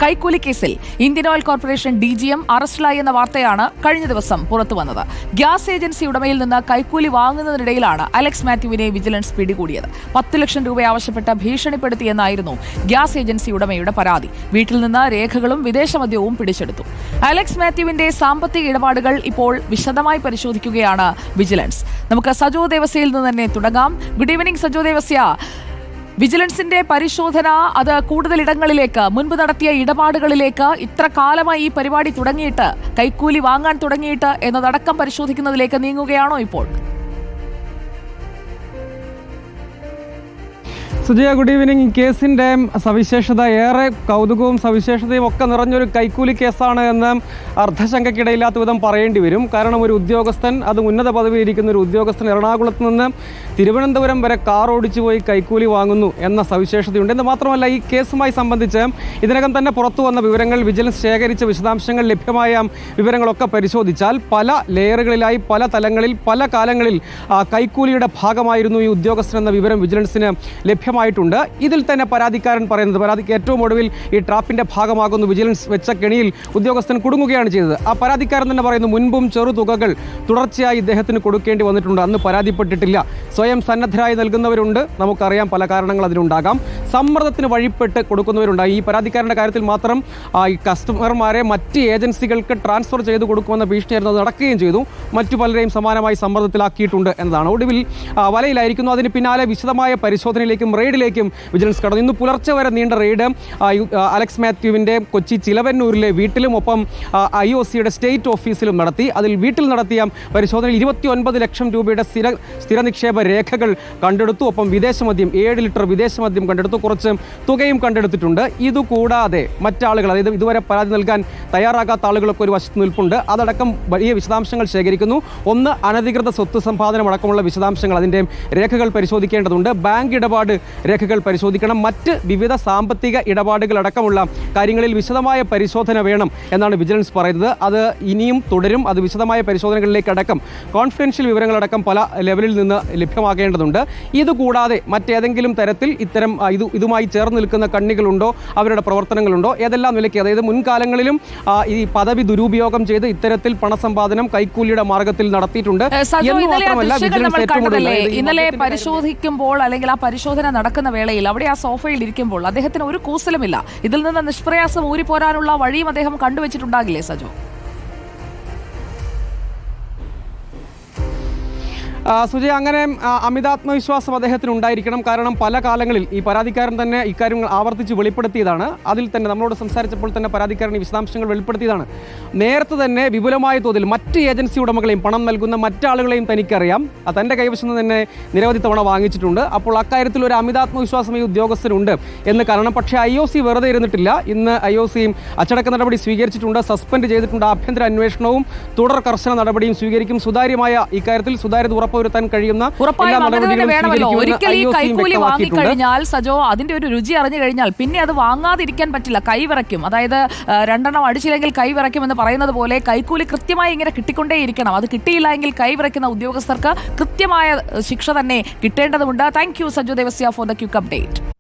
കൈക്കൂലി കേസിൽ Indian oil corporation DGM അറസ്റ്റിലായി എന്ന വാർത്തയാണ് കഴിഞ്ഞ ദിവസം പുറത്തുവന്നത്. ഗ്യാസ് ഏജൻസി ഉടമയിൽ നിന്ന് കൈക്കൂലി വാങ്ങുന്നതിനിടയിലാണ് അലക്സ് മാത്യുവിനെ വിജിലൻസ് പിടികൂടിയത്. 10 ലക്ഷം രൂപ ആവശ്യപ്പെട്ട് ഭീഷണിപ്പെടുത്തിയെന്നായിരുന്നു ഗ്യാസ് ഏജൻസി ഉടമയുടെ പരാതി. വീട്ടിൽ നിന്ന് രേഖകളും വിദേശമദ്യവും പിടിച്ചെടുത്തു. അലക്സ് മാത്യുവിന്റെ സാമ്പത്തിക ഇടപാടുകൾ ഇപ്പോൾ വിശദമായി പരിശോധിക്കുകയാണ് വിജിലൻസ്. നമുക്ക് സജോ ദേവസ്യയിൽ നിന്ന് തന്നെ തുടങ്ങാം. Good evening Sajo Devasya. വിജിലൻസിന്റെ പരിശോധന അത് കൂടുതൽ ഇടങ്ങളിലേക്ക്, മുൻപ് നടത്തിയ ഇടപാടുകളിലേക്ക്, ഇത്ര കാലമായി ഈ പരിപാടി തുടങ്ങിയിട്ട്, കൈക്കൂലി വാങ്ങാൻ തുടങ്ങിയിട്ട് എന്നതടക്കം പരിശോധിക്കുന്നതിലേക്ക് നീങ്ങുകയാണോ ഇപ്പോൾ? Sujaya, good evening. കേസിൻ്റെ സവിശേഷത ഏറെ കൗതുകവും സവിശേഷതയും ഒക്കെ നിറഞ്ഞൊരു കൈക്കൂലി കേസാണ് എന്ന് അർദ്ധശങ്കയ്ക്കിടയില്ലാത്ത വിധം പറയേണ്ടി വരും. കാരണം ഒരു ഉദ്യോഗസ്ഥൻ, അത് ഉന്നത പദവിയിലിരിക്കുന്ന ഒരു ഉദ്യോഗസ്ഥൻ എറണാകുളത്ത് നിന്ന് തിരുവനന്തപുരം വരെ കാർ ഓടിച്ചു പോയി കൈക്കൂലി വാങ്ങുന്നു എന്ന സവിശേഷതയുണ്ട്. എന്ന് മാത്രമല്ല, ഈ കേസുമായി സംബന്ധിച്ച് ഇതിനകം തന്നെ പുറത്തു വന്ന വിവരങ്ങൾ, വിജിലൻസ് ശേഖരിച്ച വിശദാംശങ്ങൾ, ലഭ്യമായ വിവരങ്ങളൊക്കെ പരിശോധിച്ചാൽ പല ലെയറുകളിലായി, പല തലങ്ങളിൽ, പല കാലങ്ങളിൽ കൈക്കൂലിയുടെ ഭാഗമായിരുന്നു ഈ ഉദ്യോഗസ്ഥൻ എന്ന വിവരം വിജിലൻസിന് ലഭ്യമായിട്ടുണ്ട്. ഇതിൽ തന്നെ പരാതിക്കാരൻ പറയുന്നത്, പരാതിക്ക് ഏറ്റവും ഒടുവിൽ ഈ ട്രാപ്പിന്റെ ഭാഗമാകുന്നു വിജിലൻസ് വെച്ച കെണിയിൽ ഉദ്യോഗസ്ഥൻ കുടുങ്ങുകയാണ് ചെയ്തത്. ആ പരാതിക്കാരൻ തന്നെ പറയുന്നു, മുൻപും ചെറുതുകകൾ തുടർച്ചയായി ഇദ്ദേഹത്തിന് കൊടുക്കേണ്ടി വന്നിട്ടുണ്ട്. അന്ന് പരാതിപ്പെട്ടിട്ടില്ല. സ്വയം സന്നദ്ധരായി നൽകുന്നവരുണ്ട്, നമുക്കറിയാം, പല കാരണങ്ങൾ അതിനുണ്ടാകാം. സമ്മർദ്ദത്തിന് വഴിപ്പെട്ട് കൊടുക്കുന്നവരുണ്ടായി. ഈ പരാതിക്കാരൻ്റെ കാര്യത്തിൽ മാത്രം ഈ കസ്റ്റമർമാരെ മറ്റ് ഏജൻസികൾക്ക് ട്രാൻസ്ഫർ ചെയ്ത് കൊടുക്കുമെന്ന ഭീഷണിയായിരുന്നു. അത് നടക്കുകയും ചെയ്തു. മറ്റു പലരെയും സമാനമായി സമ്മർദ്ദത്തിലാക്കിയിട്ടുണ്ട് എന്നതാണ്. ഒടുവിൽ വലയിലായിരിക്കുന്നു. അതിന് പിന്നാലെ വിശദമായ പരിശോധനയിലേക്കും റെയ്ഡിലേക്കും വിജിലൻസ് കടന്നു. ഇന്ന് പുലർച്ചെ വരെ നീണ്ട റെയ്ഡ് അലക്സ് മാത്യുവിൻ്റെ കൊച്ചി ചിലവന്നൂരിലെ വീട്ടിലും ഒപ്പം IOCയുടെ സ്റ്റേറ്റ് ഓഫീസിലും നടത്തി. അതിൽ വീട്ടിൽ നടത്തിയ പരിശോധനയിൽ 29 ലക്ഷം രൂപയുടെ സ്ഥിര നിക്ഷേപ രേഖകൾ കണ്ടെടുത്തു. ഒപ്പം വിദേശമദ്യം, 7 ലിറ്റർ വിദേശമദ്യം കണ്ടെടുത്തു. കുറച്ച് തുകയും കണ്ടെടുത്തിട്ടുണ്ട്. ഇതുകൂടാതെ മറ്റാളുകൾ, അതായത് ഇതുവരെ പരാതി നൽകാൻ തയ്യാറാകാത്ത ആളുകളൊക്കെ ഒരു വശത്ത് നിൽപ്പുണ്ട്. അതടക്കം വലിയ വിശദാംശങ്ങൾ ശേഖരിക്കുന്നു. ഒന്ന്, അനധികൃത സ്വത്ത് സമ്പാദനം അടക്കമുള്ള വിശദാംശങ്ങൾ, അതിൻ്റെ രേഖകൾ പരിശോധിക്കേണ്ടതുണ്ട്. ബാങ്ക് ഇടപാട് രേഖകൾ പരിശോധിക്കണം. മറ്റ് വിവിധ സാമ്പത്തിക ഇടപാടുകൾ അടക്കമുള്ള കാര്യങ്ങളിൽ വിശദമായ പരിശോധന വേണം എന്നാണ് വിജിലൻസ് പറയുന്നത്. അത് ഇനിയും തുടരും. അത് വിശദമായ പരിശോധനകളിലേക്ക് അടക്കം, കോൺഫിഡൻഷ്യൽ വിവരങ്ങളടക്കം പല ലെവലിൽ നിന്ന് ലഭ്യമാകേണ്ടതുണ്ട്. ഇതുകൂടാതെ മറ്റേതെങ്കിലും തരത്തിൽ ഇത്തരം ഇതുമായി ചേർന്ന് നിൽക്കുന്ന കണ്ണികളുണ്ടോ, അവരുടെ പ്രവർത്തനങ്ങളുണ്ടോ, ഏതെല്ലാം നിലയ്ക്ക്, അതായത് മുൻകാലങ്ങളിലും ഈ പദവി ദുരുപയോഗം ചെയ്ത് ഇത്തരത്തിൽ പണസമ്പാദനം കൈക്കൂലിയുടെ മാർഗത്തിൽ നടത്തിയിട്ടുണ്ട്. ഇന്നലെ പരിശോധിക്കുമ്പോൾ, അല്ലെങ്കിൽ ആ പരിശോധന നടക്കുന്ന വേളയിൽ അവിടെ ആ സോഫയിൽ ഇരിക്കുമ്പോൾ അദ്ദേഹത്തിന് ഒരു കൂസലുമില്ല. ഇതിൽ നിന്ന് നിഷ്പ്രയാസം ഊരിപ്പോരാനുള്ള വഴിയും അദ്ദേഹം കണ്ടുവച്ചിട്ടുണ്ടാകില്ലേ സജോ? സുജയ, അങ്ങനെ അമിതാത്മവിശ്വാസം അദ്ദേഹത്തിന് ഉണ്ടായിരിക്കണം. കാരണം പല കാലങ്ങളിൽ ഈ പരാതിക്കാരൻ തന്നെ ഇക്കാര്യങ്ങൾ ആവർത്തിച്ച് വെളിപ്പെടുത്തിയതാണ്. അതിൽ തന്നെ നമ്മളോട് സംസാരിച്ചപ്പോൾ തന്നെ പരാതിക്കാരൻ ഈ വിശദാംശങ്ങൾ വെളിപ്പെടുത്തിയതാണ്. നേരത്തെ തന്നെ വിപുലമായ തോതിൽ മറ്റ് ഏജൻസി ഉടമകളെയും പണം നൽകുന്ന മറ്റാളുകളെയും തനിക്കറിയാം. തൻ്റെ കൈവശം നിന്ന് തന്നെ നിരവധി തവണ വാങ്ങിച്ചിട്ടുണ്ട്. അപ്പോൾ അക്കാര്യത്തിൽ ഒരു അമിതാത്മവിശ്വാസം ഈ ഉദ്യോഗസ്ഥനുണ്ട് എന്ന് കാരണം. പക്ഷേ IOC വെറുതെ ഇരുന്നിട്ടില്ല. ഇന്ന് IOC അച്ചടക്ക നടപടി സ്വീകരിച്ചിട്ടുണ്ട്, സസ്പെൻഡ് ചെയ്തിട്ടുണ്ട്. ആഭ്യന്തര അന്വേഷണവും തുടർ കർശന നടപടിയും സ്വീകരിക്കും. സുതാര്യമായ ഇക്കാര്യത്തിൽ സുതാര്യത ഉറപ്പുവരുത്താൻ കഴിയുന്ന എല്ലാ നടപടികളും ഒരിക്കൽ ഈ കൈക്കൂലി വാങ്ങിക്കഴിഞ്ഞാൽ സജോ, അതിന്റെ ഒരു രുചി അറിഞ്ഞു കഴിഞ്ഞാൽ പിന്നെ അത് വാങ്ങാതിരിക്കാൻ പറ്റില്ല. കൈവിറയ്ക്കും. അതായത് 2 എണ്ണം അടിച്ചില്ലെങ്കിൽ കൈവിറയ്ക്കും എന്ന് പറയുന്നത് പോലെ കൈക്കൂലി കൃത്യമായി ഇങ്ങനെ കിട്ടിക്കൊണ്ടേയിരിക്കണം. അത് കിട്ടിയില്ല എങ്കിൽ കൈവിറയ്ക്കുന്ന ഉദ്യോഗസ്ഥർക്ക് കൃത്യമായ ശിക്ഷ തന്നെ കിട്ടേണ്ടതുണ്ട്. Thank you Sajo Devasya for the quick update.